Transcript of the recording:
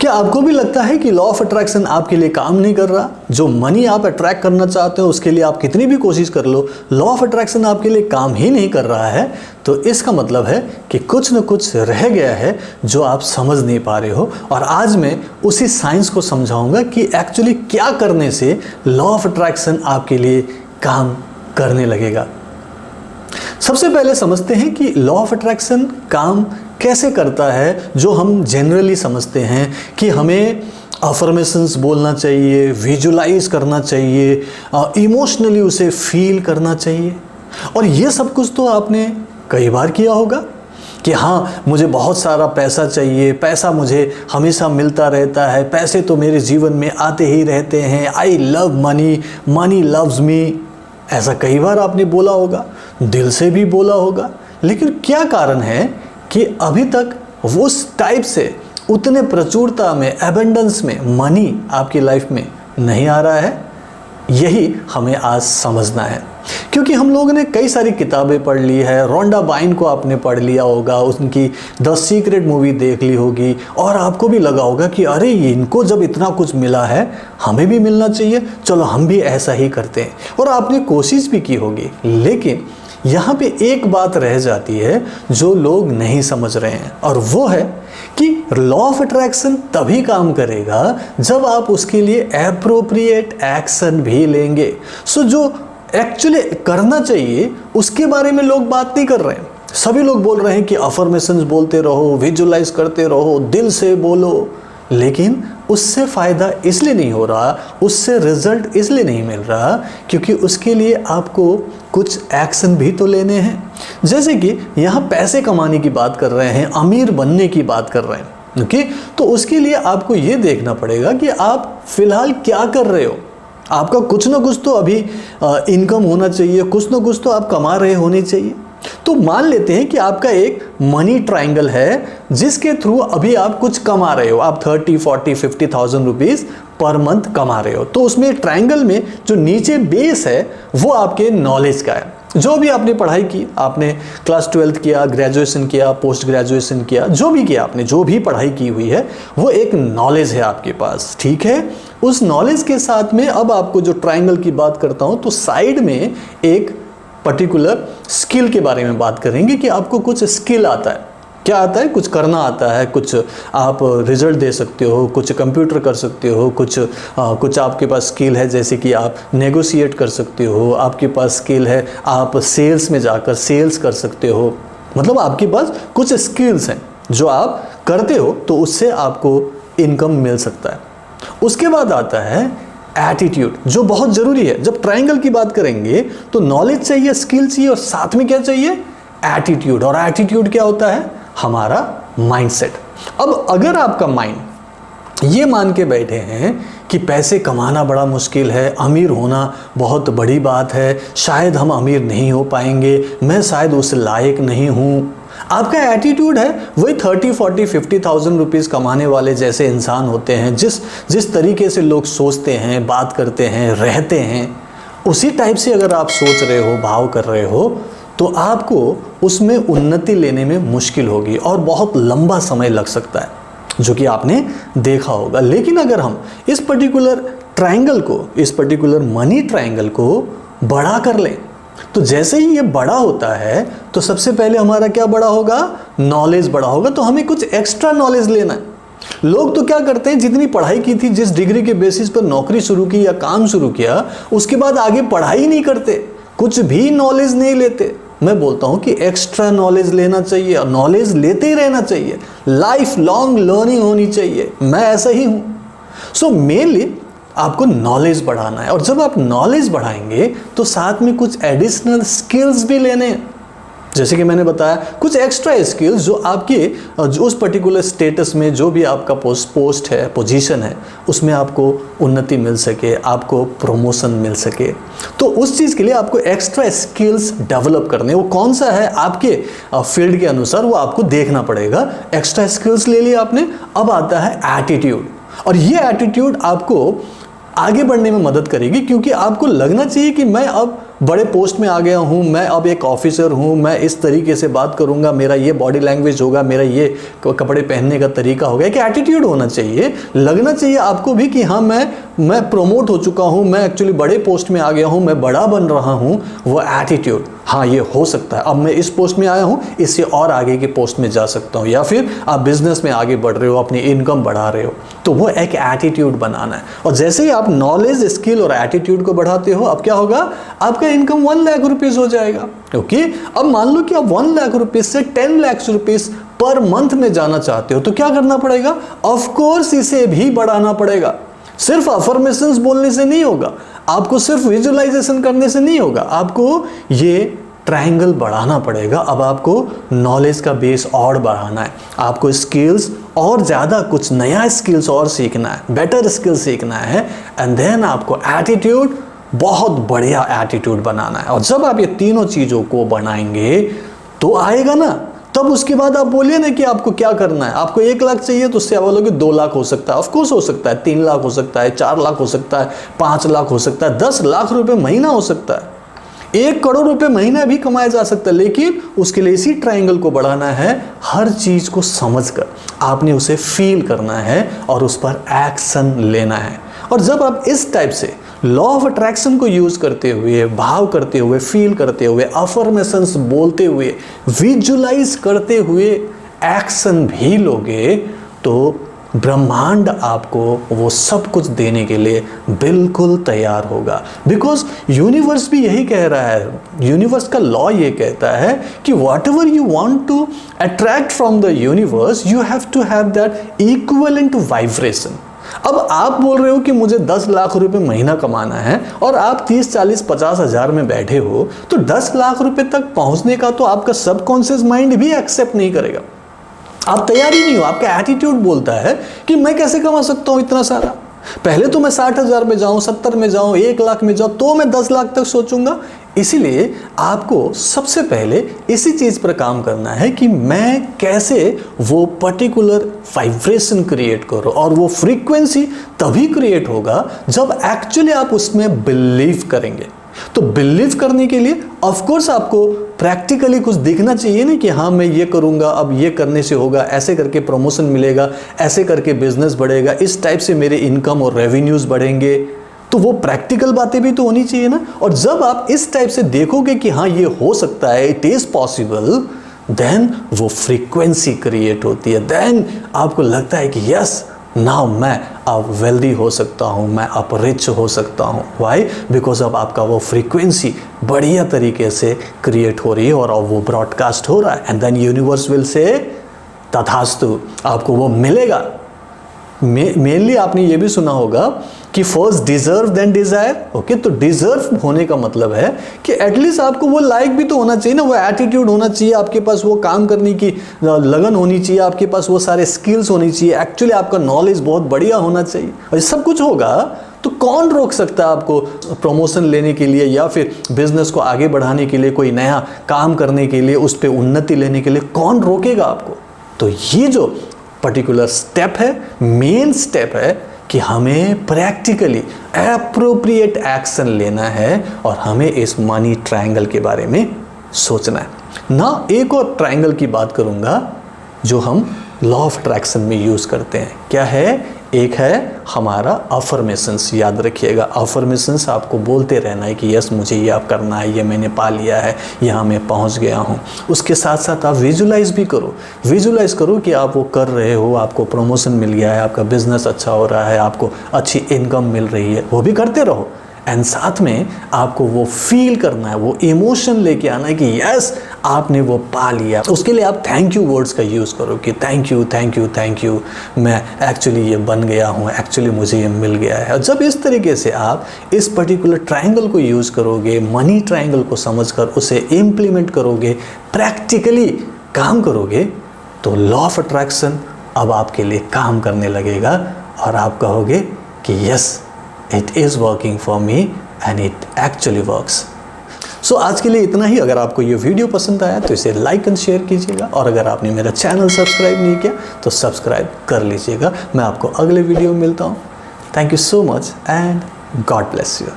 क्या आपको भी लगता है कि लॉ ऑफ अट्रैक्शन आपके लिए काम नहीं कर रहा? जो मनी आप अट्रैक्ट करना चाहते हो उसके लिए आप कितनी भी कोशिश कर लो, लॉ ऑफ अट्रैक्शन आपके लिए काम ही नहीं कर रहा है, तो इसका मतलब है कि कुछ न कुछ रह गया है जो आप समझ नहीं पा रहे हो। और आज मैं उसी साइंस को समझाऊंगा कि एक्चुअली क्या करने से लॉ ऑफ अट्रैक्शन आपके लिए काम करने लगेगा। सबसे पहले समझते हैं कि लॉ ऑफ अट्रैक्शन काम कैसे करता है। जो हम जनरली समझते हैं कि हमें अफर्मेशंस बोलना चाहिए, विजुलाइज करना चाहिए, इमोशनली उसे फील करना चाहिए, और ये सब कुछ तो आपने कई बार किया होगा कि हाँ मुझे बहुत सारा पैसा चाहिए, पैसा मुझे हमेशा मिलता रहता है, पैसे तो मेरे जीवन में आते ही रहते हैं, I love money, money loves me. ऐसा कई बार आपने बोला होगा, दिल से भी बोला होगा, लेकिन क्या कारण है कि अभी तक उस टाइप से उतने प्रचुरता में, एबंडेंस में मनी आपकी लाइफ में नहीं आ रहा है? यही हमें आज समझना है, क्योंकि हम लोगों ने कई सारी किताबें पढ़ ली है। रोंडा बाइन को आपने पढ़ लिया होगा, उनकी द सीक्रेट मूवी देख ली होगी, और आपको भी लगा होगा कि अरे इनको जब इतना कुछ मिला है हमें भी मिलना चाहिए, चलो हम भी ऐसा ही करते हैं, और आपने कोशिश भी की होगी। लेकिन यहाँ पे एक बात रह जाती है जो लोग नहीं समझ रहे हैं, और वो है कि लॉ ऑफ अट्रैक्शन तभी काम करेगा जब आप उसके लिए एप्रोप्रिएट एक्शन भी लेंगे। सो जो एक्चुअली करना चाहिए उसके बारे में लोग बात नहीं कर रहे हैं। सभी लोग बोल रहे हैं कि अफर्मेशंस बोलते रहो, विजुलाइज करते रहो, दिल से बोलो, लेकिन उससे फ़ायदा इसलिए नहीं हो रहा, उससे रिजल्ट इसलिए नहीं मिल रहा क्योंकि उसके लिए आपको कुछ एक्शन भी तो लेने हैं। जैसे कि यहाँ पैसे कमाने की बात कर रहे हैं, अमीर बनने की बात कर रहे हैं, ओके? तो उसके लिए आपको ये देखना पड़ेगा कि आप फिलहाल क्या कर रहे हो। आपका कुछ ना कुछ तो अभी इनकम होना चाहिए, कुछ ना कुछ तो आप कमा रहे होने चाहिए। तो मान लेते हैं कि आपका एक मनी ट्रायंगल है जिसके थ्रू अभी आप कुछ कमा रहे हो, आप 30, 40, 50,000 रुपीज़ पर मंथ कमा रहे हो। तो उसमें ट्रायंगल में जो नीचे बेस है वो आपके नॉलेज का है। जो भी आपने पढ़ाई की, आपने क्लास 12th किया, ग्रेजुएशन किया, पोस्ट ग्रेजुएशन किया, जो भी किया आपने, जो भी पढ़ाई की हुई है वो एक नॉलेज है आपके पास, ठीक है? उस नॉलेज के साथ में अब आपको जो ट्रायंगल की बात करता हूँ तो साइड में एक पर्टिकुलर स्किल के बारे में बात करेंगे कि आपको कुछ स्किल आता है। क्या आता है? कुछ करना आता है, कुछ आप रिजल्ट दे सकते हो, कुछ कंप्यूटर कर सकते हो, कुछ आपके पास स्किल है जैसे कि आप नेगोशिएट कर सकते हो, आपके पास स्किल है आप सेल्स में जाकर सेल्स कर सकते हो। मतलब आपके पास कुछ स्किल्स हैं जो आप करते हो तो उससे आपको इनकम मिल सकता है। उसके बाद आता है एटीट्यूड, जो बहुत ज़रूरी है। जब ट्रायंगल की बात करेंगे तो नॉलेज चाहिए, स्किल चाहिए, और साथ में क्या चाहिए? एटीट्यूड। और एटीट्यूड क्या होता है? हमारा माइंडसेट। अब अगर आपका माइंड ये मान के बैठे हैं कि पैसे कमाना बड़ा मुश्किल है, अमीर होना बहुत बड़ी बात है, शायद हम अमीर नहीं हो पाएंगे, मैं शायद उस लायक नहीं हूँ, आपका एटीट्यूड है वही 30, 40, 50,000 रुपीज़ कमाने वाले जैसे इंसान होते हैं, जिस तरीके से लोग सोचते हैं, बात करते हैं, रहते हैं, उसी टाइप से अगर आप सोच रहे हो, भाव कर रहे हो, तो आपको उसमें उन्नति लेने में मुश्किल होगी और बहुत लंबा समय लग सकता है, जो कि आपने देखा होगा। लेकिन अगर हम इस पर्टिकुलर ट्रायंगल को, इस पर्टिकुलर मनी ट्रायंगल को बड़ा कर लें, तो जैसे ही ये बड़ा होता है तो सबसे पहले हमारा क्या बड़ा होगा? नॉलेज बड़ा होगा। तो हमें कुछ एक्स्ट्रा नॉलेज लेना है। लोग तो क्या करते हैं, जितनी पढ़ाई की थी, जिस डिग्री के बेसिस पर नौकरी शुरू की या काम शुरू किया, उसके बाद आगे पढ़ाई नहीं करते, कुछ भी नॉलेज नहीं लेते। मैं बोलता हूं कि एक्स्ट्रा नॉलेज लेना चाहिए, नॉलेज लेते ही रहना चाहिए, लाइफ लॉन्ग लर्निंग होनी चाहिए। मैं ऐसा ही हूं। सो मेनली आपको नॉलेज बढ़ाना है, और जब आप नॉलेज बढ़ाएंगे तो साथ में कुछ एडिशनल स्किल्स भी लेने हैं। जैसे कि मैंने बताया, कुछ एक्स्ट्रा स्किल्स जो आपके जो उस पर्टिकुलर स्टेटस में जो भी आपका पोस्ट है, पोजीशन है, उसमें आपको उन्नति मिल सके, आपको प्रमोशन मिल सके। तो उस चीज़ के लिए आपको एक्स्ट्रा स्किल्स डेवलप करने, वो कौन सा है आपके फील्ड के अनुसार वो आपको देखना पड़ेगा। एक्स्ट्रा स्किल्स ले लिए आपने, अब आता है एटीट्यूड, और ये एटीट्यूड आपको आगे बढ़ने में मदद करेगी, क्योंकि आपको लगना चाहिए कि मैं अब बड़े पोस्ट में आ गया हूँ, मैं अब एक ऑफिसर हूँ, मैं इस तरीके से बात करूँगा, मेरा ये बॉडी लैंग्वेज होगा, मेरा ये कपड़े पहनने का तरीका होगा। एक एटीट्यूड होना चाहिए, लगना चाहिए आपको भी कि हाँ मैं प्रमोट हो चुका हूँ, मैं एक्चुअली बड़े पोस्ट में आ गया हूँ, मैं बड़ा बन रहा हूँ। वो एटीट्यूड, हाँ ये हो सकता है, अब मैं इस पोस्ट में आया हूँ, इससे और आगे की पोस्ट में जा सकता हूँ। या फिर आप बिजनेस में आगे बढ़ रहे हो, अपनी इनकम बढ़ा रहे हो, तो वो एक एटीट्यूड बनाना है। और जैसे ही आप नॉलेज, स्किल और एटीट्यूड को बढ़ाते हो, अब क्या होगा, आपका इनकम 1 लाख रुपीस हो जाएगा। ओके, अब मान लो कि आप 1 लाख रुपीस से 10 लाख रुपीस पर मंथ में जाना चाहते हो, तो क्या करना पड़ेगा, ऑफ कोर्स इसे भी बढ़ाना पड़ेगा। सिर्फ अफर्मेशंस बोलने से नहीं होगा, आपको सिर्फ विजुअलाइजेशन करने से नहीं होगा, आपको ये ट्रायंगल बढ़ाना पड़ेगा। अब आपको नॉलेज का बेस और बढ़ाना है, आपको स्किल्स और ज़्यादा कुछ नया स्किल्स और सीखना है, बेटर स्किल्स सीखना है। एंड देन आपको एटीट्यूड, बहुत बढ़िया एटीट्यूड बनाना है। और जब आप ये तीनों चीज़ों को बनाएंगे तो आएगा ना, तब उसके बाद आप बोलिए ना कि आपको क्या करना है। आपको 1 लाख चाहिए तो उससे आप बोलोगे 2 लाख हो सकता है, ऑफकोर्स हो सकता है, 3 लाख हो सकता है, 4 लाख हो सकता है, 5 लाख हो सकता है, 10 लाख रुपए महीना हो सकता है, 1 करोड़ रुपए महीना भी कमाया जा सकता है। लेकिन उसके लिए इसी ट्रायंगल को बढ़ाना है, हर चीज को समझकर आपने उसे फील करना है और उस पर एक्शन लेना है। और जब आप इस टाइप से लॉ ऑफ अट्रैक्शन को यूज करते हुए, भाव करते हुए, फील करते हुए, अफर्मेशंस बोलते हुए, विजुलाइज करते हुए एक्शन भी लोगे, तो ब्रह्मांड आपको वो सब कुछ देने के लिए बिल्कुल तैयार होगा। बिकॉज यूनिवर्स भी यही कह रहा है, यूनिवर्स का लॉ ये कहता है कि whatever you want to attract from the universe, you have to have that equivalent vibration. अब आप बोल रहे हो कि मुझे 10 लाख रुपए महीना कमाना है और आप 30, 40, 50 हजार में बैठे हो, तो 10 लाख रुपए तक पहुंचने का तो आपका सबकॉन्शियस माइंड भी एक्सेप्ट नहीं करेगा। आप तैयार ही नहीं हो, आपका एटीट्यूड बोलता है कि मैं कैसे कमा सकता हूं इतना सारा, पहले तो मैं 60,000 में जाऊं, 70 में जाऊं, 1 लाख में जाऊं, तो मैं 10 लाख तक सोचूंगा। इसीलिए आपको सबसे पहले इसी चीज पर काम करना है कि मैं कैसे वो पर्टिकुलर वाइब्रेशन क्रिएट करूं। और वो फ्रीक्वेंसी तभी क्रिएट होगा जब एक्चुअली आप उसमें बिलीव करेंगे। तो बिलीव करने के लिए ऑफ कोर्स आपको प्रैक्टिकली कुछ दिखना चाहिए ना, कि हाँ मैं ये करूंगा, अब ये करने से होगा, ऐसे करके प्रमोशन मिलेगा, ऐसे करके बिजनेस बढ़ेगा, इस टाइप से मेरे इनकम और रेवेन्यूज बढ़ेंगे। तो वो प्रैक्टिकल बातें भी तो होनी चाहिए ना। और जब आप इस टाइप से देखोगे कि हाँ ये हो सकता है, इट इज पॉसिबल, देन वो फ्रीक्वेंसी क्रिएट होती है। देन आपको लगता है कि यस, नाउ मैं अब वेल्दी हो सकता हूँ, मैं अब रिच हो सकता हूँ। वाई? बिकॉज अब आपका वो फ्रीक्वेंसी बढ़िया तरीके से क्रिएट हो रही है और अब वो ब्रॉडकास्ट हो रहा है। And then universe will say तथास्तु, आपको वो मिलेगा। मेनली आपने ये भी सुना होगा कि first deserve then desire. Okay, तो डिजर्व होने का मतलब है कि एटलीस्ट आपको वो लायक भी तो होना चाहिए ना, वो एटीट्यूड होना चाहिए आपके पास, वो काम करने की लगन होनी चाहिए आपके पास, वो सारे स्किल्स होनी चाहिए, एक्चुअली आपका नॉलेज बहुत बढ़िया होना चाहिए। और सब कुछ होगा तो कौन रोक सकता है आपको प्रमोशन लेने के लिए, या फिर बिजनेस को आगे बढ़ाने के लिए, कोई नया काम करने के लिए, उस पर उन्नति लेने के लिए कौन रोकेगा आपको? तो ये जो पर्टिकुलर स्टेप है, मेन स्टेप है कि हमें प्रैक्टिकली एप्रोप्रिएट एक्शन लेना है और हमें इस मनी ट्रायंगल के बारे में सोचना है ना। एक और ट्रायंगल की बात करूंगा जो हम लॉ ऑफ अट्रैक्शन में यूज करते हैं। क्या है? एक है हमारा अफर्मेशंस। याद रखिएगा, अफर्मेशंस आपको बोलते रहना है कि यस मुझे ये अब करना है, ये मैंने पा लिया है, यहाँ मैं पहुँच गया हूँ। उसके साथ साथ आप विजुलाइज भी करो, विजुलाइज करो कि आप वो कर रहे हो, आपको प्रमोशन मिल गया है, आपका बिजनेस अच्छा हो रहा है, आपको अच्छी इनकम मिल रही है, वो भी करते रहो। एंड साथ में आपको वो फील करना है, वो इमोशन लेके आना है कि यस आपने वो पा लिया। उसके लिए आप थैंक यू वर्ड्स का यूज़ करो कि thank you thank you thank you, मैं एक्चुअली ये बन गया हूँ, एक्चुअली मुझे ये मिल गया है। और जब इस तरीके से आप इस पर्टिकुलर ट्रायंगल को यूज़ करोगे, मनी ट्रायंगल को समझकर उसे इम्प्लीमेंट करोगे, प्रैक्टिकली काम करोगे, तो लॉ ऑफ अट्रैक्शन अब आपके लिए काम करने लगेगा और आप कहोगे कि yes it is working for me and it actually works। सो आज के लिए इतना ही। अगर आपको ये वीडियो पसंद आया तो इसे लाइक एंड शेयर कीजिएगा, और अगर आपने मेरा चैनल सब्सक्राइब नहीं किया तो सब्सक्राइब कर लीजिएगा। मैं आपको अगले वीडियो में मिलता हूँ। Thank you so much and God bless you.